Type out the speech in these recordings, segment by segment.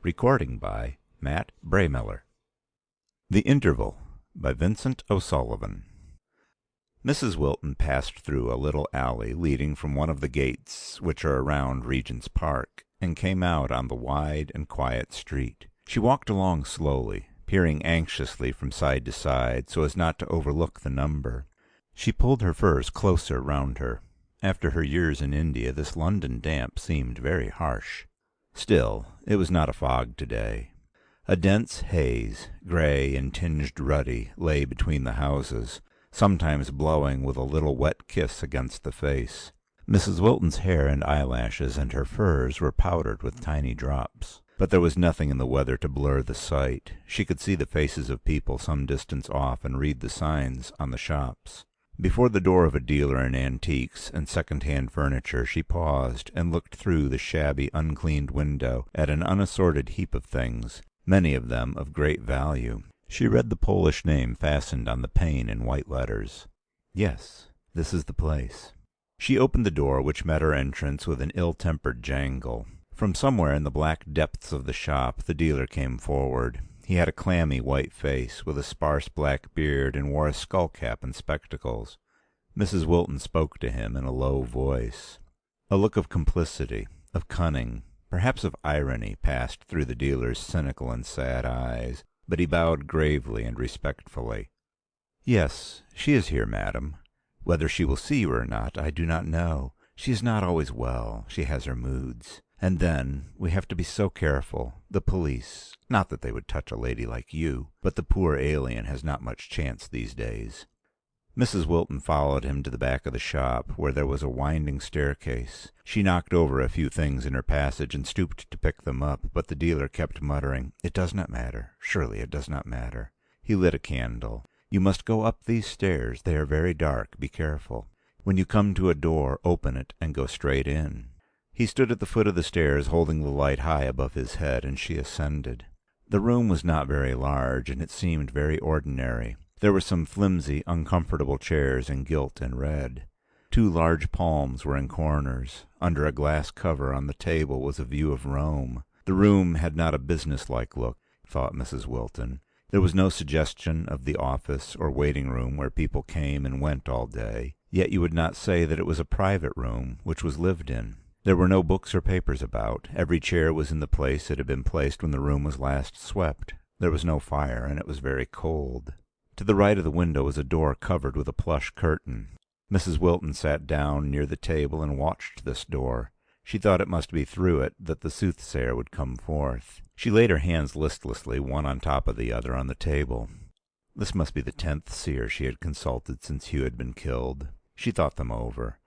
Recording by Matt Braymiller. The Interval by Vincent O'Sullivan. Mrs. Wilton passed through a little alley leading from one of the gates which are around Regent's Park, and came out on the wide and quiet street. She walked along slowly, peering anxiously from side to side so as not to overlook the number. She pulled her furs closer round her. After her years in India, this London damp seemed very harsh. Still, it was not a fog today. A dense haze, grey and tinged ruddy, lay between the houses, sometimes blowing with a little wet kiss against the face. Mrs. Wilton's hair and eyelashes and her furs were powdered with tiny drops. But there was nothing in the weather to blur the sight. She could see the faces of people some distance off and read the signs on the shops. Before the door of a dealer in antiques and second-hand furniture she paused and looked through the shabby, uncleaned window at an unassorted heap of things, many of them of great value. She read the Polish name fastened on the pane in white letters. Yes, this is the place. She opened the door, which met her entrance with an ill-tempered jangle. From somewhere in the black depths of the shop the dealer came forward. He had a clammy white face, with a sparse black beard, and wore a skull cap and spectacles. Mrs. Wilton spoke to him in a low voice. A look of complicity, of cunning, perhaps of irony, passed through the dealer's cynical and sad eyes, but he bowed gravely and respectfully. "Yes, she is here, madam. Whether she will see you or not, I do not know. She is not always well. She has her moods. And then, we have to be so careful. The police, not that they would touch a lady like you, but the poor alien has not much chance these days." Mrs. Wilton followed him to the back of the shop, where there was a winding staircase. She knocked over a few things in her passage and stooped to pick them up, but the dealer kept muttering, "It does not matter. Surely it does not matter." He lit a candle. "You must go up these stairs. They are very dark. Be careful. When you come to a door, open it and go straight in." He stood at the foot of the stairs, holding the light high above his head, and she ascended. The room was not very large, and it seemed very ordinary. There were some flimsy, uncomfortable chairs in gilt and red. 2 large palms were in corners. Under a glass cover on the table was a view of Rome. The room had not a businesslike look, thought Mrs. Wilton. There was no suggestion of the office or waiting-room where people came and went all day. Yet you would not say that it was a private room which was lived in. There were no books or papers about. Every chair was in the place it had been placed when the room was last swept. There was no fire, and it was very cold. To the right of the window was a door covered with a plush curtain. Mrs. Wilton sat down near the table and watched this door. She thought it must be through it that the soothsayer would come forth. She laid her hands listlessly, one on top of the other, on the table. This must be the 10th seer she had consulted since Hugh had been killed. She thought them over.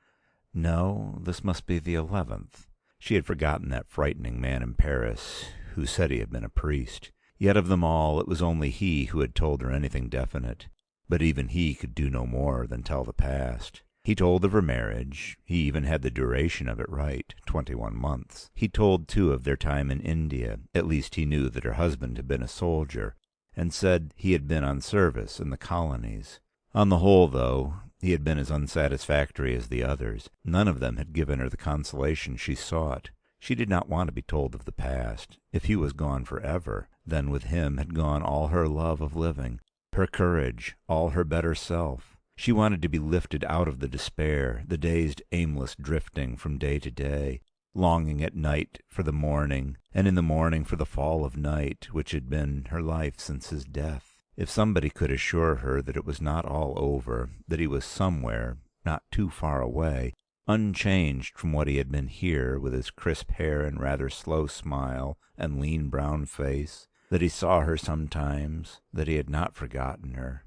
No, this must be the 11th. She had forgotten that frightening man in Paris, who said he had been a priest. Yet of them all, it was only he who had told her anything definite. But even he could do no more than tell the past. He told of her marriage. He even had the duration of it right, 21 months. He told, too, of their time in India. At least he knew that her husband had been a soldier, and said he had been on service in the colonies. On the whole, though, he had been as unsatisfactory as the others. None of them had given her the consolation she sought. She did not want to be told of the past. If he was gone forever, then with him had gone all her love of living, her courage, all her better self. She wanted to be lifted out of the despair, the dazed, aimless drifting from day to day, longing at night for the morning, and in the morning for the fall of night, which had been her life since his death. If somebody could assure her that it was not all over, that he was somewhere, not too far away, unchanged from what he had been here, with his crisp hair and rather slow smile and lean brown face, that he saw her sometimes, that he had not forgotten her.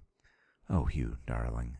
Oh, Hugh, darling.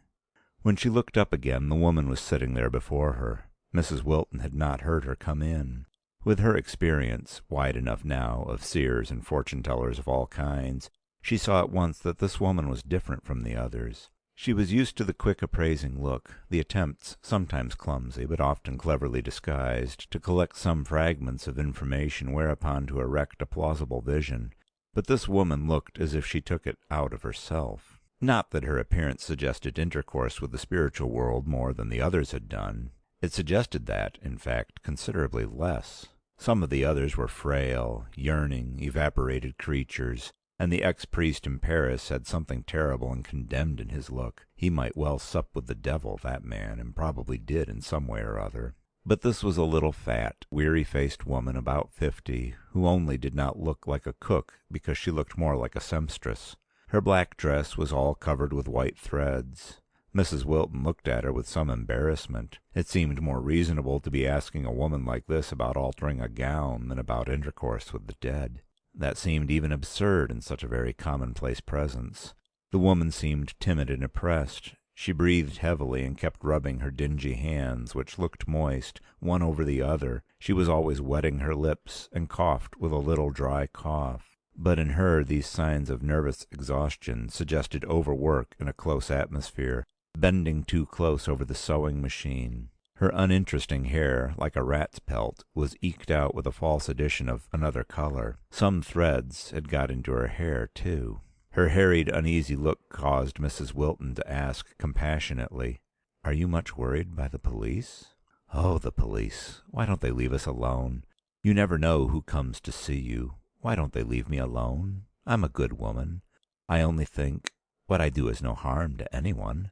When she looked up again, the woman was sitting there before her. Mrs. Wilton had not heard her come in. With her experience, wide enough now, of seers and fortune-tellers of all kinds, she saw at once that this woman was different from the others. She was used to the quick appraising look, the attempts, sometimes clumsy, but often cleverly disguised, to collect some fragments of information whereupon to erect a plausible vision. But this woman looked as if she took it out of herself. Not that her appearance suggested intercourse with the spiritual world more than the others had done. It suggested that, in fact, considerably less. Some of the others were frail, yearning, evaporated creatures, and the ex-priest in Paris had something terrible and condemned in his look. He might well sup with the devil, that man, and probably did in some way or other. But this was a little fat, weary-faced woman about 50, who only did not look like a cook because she looked more like a sempstress. Her black dress was all covered with white threads. Mrs. Wilton looked at her with some embarrassment. It seemed more reasonable to be asking a woman like this about altering a gown than about intercourse with the dead. That seemed even absurd in such a very commonplace presence. The woman seemed timid and oppressed. She breathed heavily and kept rubbing her dingy hands, which looked moist, one over the other. She was always wetting her lips and coughed with a little dry cough. But in her these signs of nervous exhaustion suggested overwork in a close atmosphere, bending too close over the sewing machine. Her uninteresting hair, like a rat's pelt, was eked out with a false addition of another color. Some threads had got into her hair, too. Her harried, uneasy look caused Mrs. Wilton to ask compassionately, "Are you much worried by the police?" "Oh, the police. Why don't they leave us alone? You never know who comes to see you. Why don't they leave me alone? I'm a good woman. I only think what I do is no harm to anyone."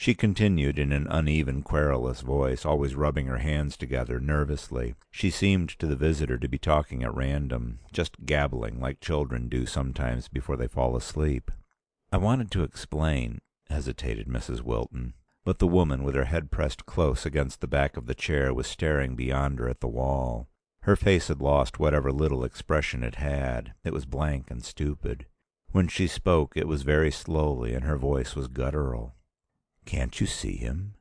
She continued in an uneven, querulous voice, always rubbing her hands together nervously. She seemed to the visitor to be talking at random, just gabbling like children do sometimes before they fall asleep. "I wanted to explain," hesitated Mrs. Wilton. But the woman, with her head pressed close against the back of the chair, was staring beyond her at the wall. Her face had lost whatever little expression it had. It was blank and stupid. When she spoke, it was very slowly, and her voice was guttural. "Can't you see him?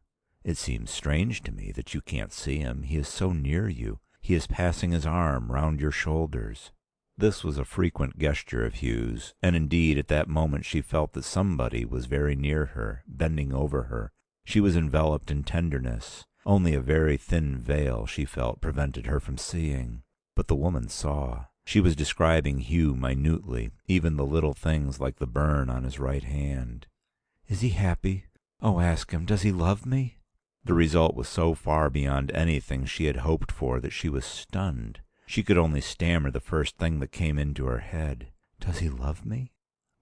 It seems strange to me that you can't see him. He is so near you. He is passing his arm round your shoulders." This was a frequent gesture of Hugh's, and indeed at that moment she felt that somebody was very near her, bending over her. She was enveloped in tenderness. Only a very thin veil, she felt, prevented her from seeing. But the woman saw. She was describing Hugh minutely, even the little things like the burn on his right hand. "Is he happy? Oh, ask him, does he love me?" The result was so far beyond anything she had hoped for that she was stunned. She could only stammer the first thing that came into her head. "Does he love me?"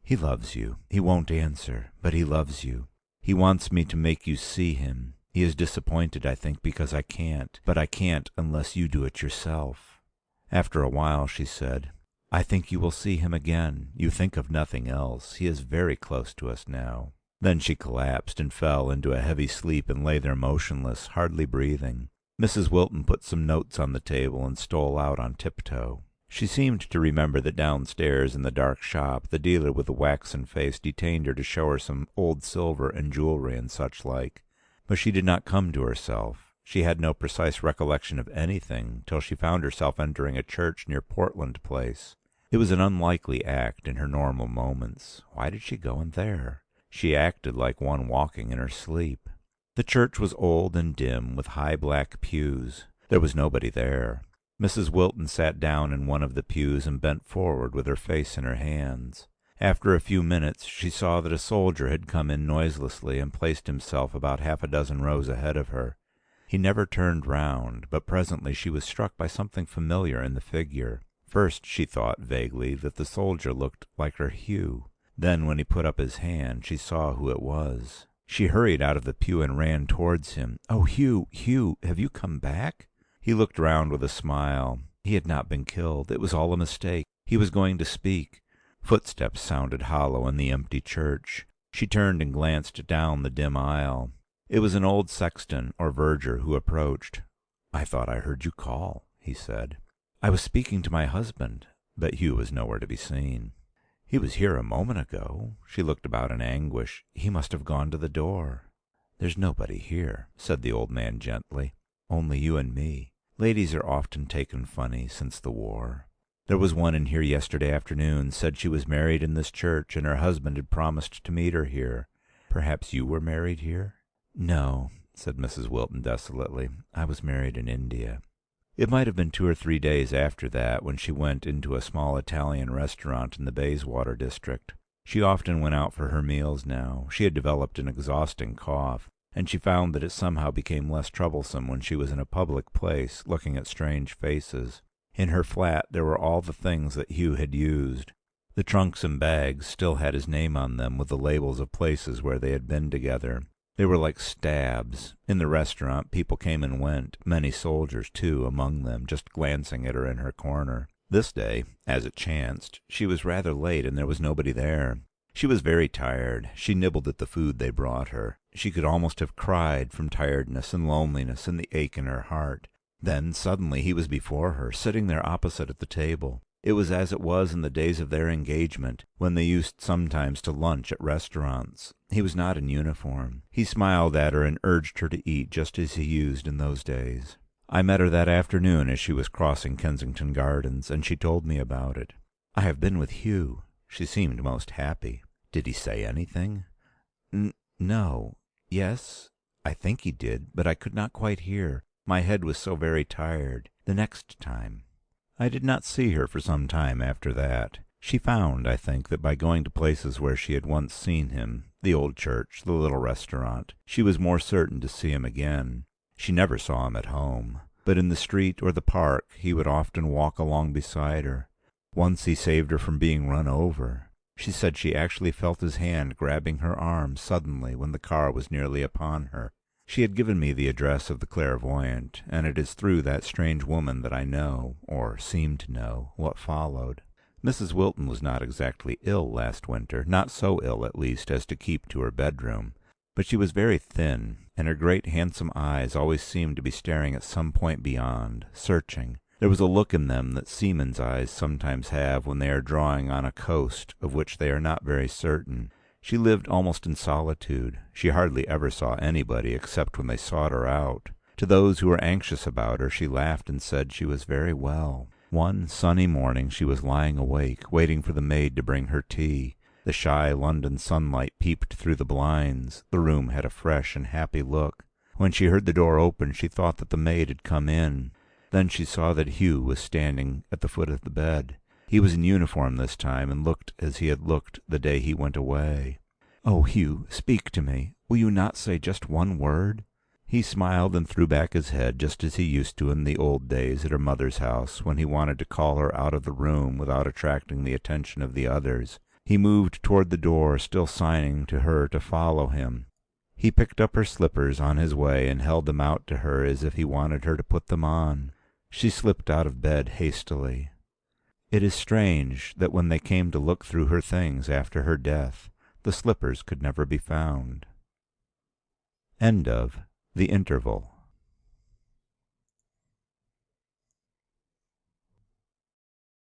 "He loves you. He won't answer, but he loves you. He wants me to make you see him. He is disappointed, I think, because I can't. But I can't unless you do it yourself." After a while she said, "I think you will see him again. You think of nothing else. He is very close to us now." Then she collapsed and fell into a heavy sleep and lay there motionless, hardly breathing. Mrs. Wilton put some notes on the table and stole out on tiptoe. She seemed to remember that downstairs in the dark shop the dealer with the waxen face detained her to show her some old silver and jewelry and such like. But she did not come to herself. She had no precise recollection of anything till she found herself entering a church near Portland Place. It was an unlikely act in her normal moments. Why did she go in there? She acted like one walking in her sleep. The church was old and dim, with high black pews. There was nobody there. Mrs. Wilton sat down in one of the pews and bent forward with her face in her hands. After a few minutes she saw that a soldier had come in noiselessly and placed himself about half a dozen rows ahead of her. He never turned round, but presently she was struck by something familiar in the figure. First she thought vaguely that the soldier looked like her Hugh. Then, when he put up his hand, she saw who it was. She hurried out of the pew and ran towards him. "Oh, Hugh, Hugh, have you come back?" He looked round with a smile. He had not been killed. It was all a mistake. He was going to speak. Footsteps sounded hollow in the empty church. She turned and glanced down the dim aisle. It was an old sexton or verger who approached. "I thought I heard you call," he said. "I was speaking to my husband," but Hugh was nowhere to be seen. "He was here a moment ago." She looked about in anguish. "He must have gone to the door." "There's nobody here," said the old man gently. "Only you and me. Ladies are often taken funny since the war. There was one in here yesterday afternoon, said she was married in this church, and her husband had promised to meet her here. Perhaps you were married here?" "No," said Mrs. Wilton desolately. "I was married in India." It might have been 2 or 3 days after that when she went into a small Italian restaurant in the Bayswater district. She often went out for her meals now. She had developed an exhausting cough, and she found that it somehow became less troublesome when she was in a public place looking at strange faces. In her flat there were all the things that Hugh had used. The trunks and bags still had his name on them with the labels of places where they had been together. They were like stabs. In the restaurant people came and went, many soldiers, too, among them, just glancing at her in her corner. This day, as it chanced, she was rather late and there was nobody there. She was very tired. She nibbled at the food they brought her. She could almost have cried from tiredness and loneliness and the ache in her heart. Then suddenly he was before her, sitting there opposite at the table. It was as it was in the days of their engagement, when they used sometimes to lunch at restaurants. He was not in uniform. He smiled at her and urged her to eat just as he used in those days. I met her that afternoon as she was crossing Kensington Gardens, and she told me about it. "I have been with Hugh." She seemed most happy. "Did he say anything?" No. Yes, I think he did, but I could not quite hear. My head was so very tired. The next time. I did not see her for some time after that. She found, I think, that by going to places where she had once seen him, the old church, the little restaurant, she was more certain to see him again. She never saw him at home, but in the street or the park he would often walk along beside her. Once he saved her from being run over. She said she actually felt his hand grabbing her arm suddenly when the car was nearly upon her. She had given me the address of the clairvoyant, and it is through that strange woman that I know, or seem to know, what followed. Mrs. Wilton was not exactly ill last winter, not so ill at least as to keep to her bedroom, but she was very thin, and her great handsome eyes always seemed to be staring at some point beyond, searching. There was a look in them that seamen's eyes sometimes have when they are drawing on a coast of which they are not very certain. She lived almost in solitude. She hardly ever saw anybody except when they sought her out. To those who were anxious about her, she laughed and said she was very well. One sunny morning she was lying awake, waiting for the maid to bring her tea. The shy London sunlight peeped through the blinds. The room had a fresh and happy look. When she heard the door open, she thought that the maid had come in. Then she saw that Hugh was standing at the foot of the bed. He was in uniform this time, and looked as he had looked the day he went away. "Oh, Hugh, speak to me. Will you not say just one word?" He smiled and threw back his head just as he used to in the old days at her mother's house, when he wanted to call her out of the room without attracting the attention of the others. He moved toward the door, still signing to her to follow him. He picked up her slippers on his way and held them out to her as if he wanted her to put them on. She slipped out of bed hastily. It is strange that when they came to look through her things after her death, the slippers could never be found. End of The Interval.